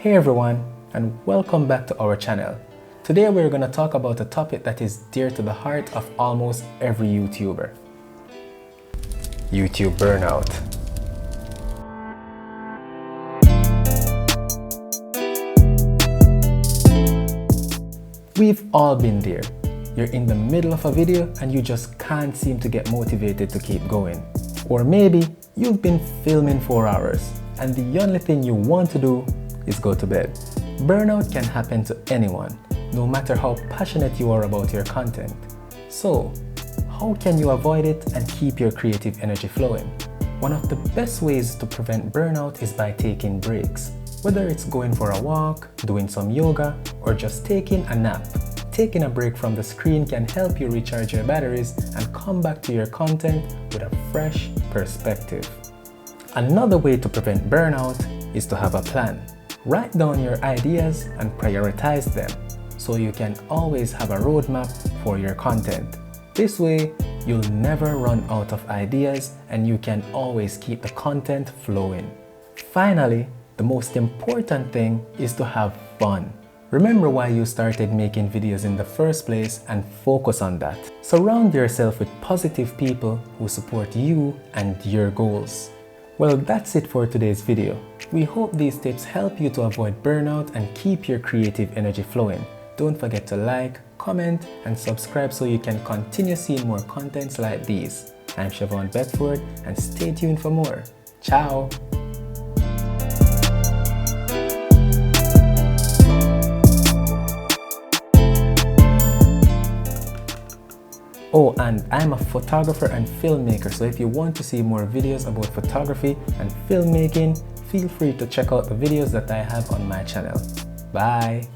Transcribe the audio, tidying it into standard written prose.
Hey everyone, and welcome back to our channel. Today we're going to talk about a topic that is dear to the heart of almost every YouTuber. YouTube burnout. We've all been there. You're in the middle of a video and you just can't seem to get motivated to keep going. Or maybe you've been filming for hours and the only thing you want to do is go to bed. Burnout can happen to anyone, no matter how passionate you are about your content. So, how can you avoid it and keep your creative energy flowing? One of the best ways to prevent burnout is by taking breaks. Whether it's going for a walk, doing some yoga, or just taking a nap. Taking a break from the screen can help you recharge your batteries and come back to your content with a fresh perspective. Another way to prevent burnout is to have a plan. Write down your ideas and prioritize them so you can always have a roadmap for your content. This way, you'll never run out of ideas and you can always keep the content flowing. Finally, the most important thing is to have fun. Remember why you started making videos in the first place and focus on that. Surround yourself with positive people who support you and your goals. Well, that's it for today's video. We hope these tips help you to avoid burnout and keep your creative energy flowing. Don't forget to like, comment, and subscribe so you can continue seeing more contents like these. I'm Chevaughn Beckford and stay tuned for more. Ciao! Oh, and I'm a photographer and filmmaker, so if you want to see more videos about photography and filmmaking, feel free to check out the videos that I have on my channel. Bye!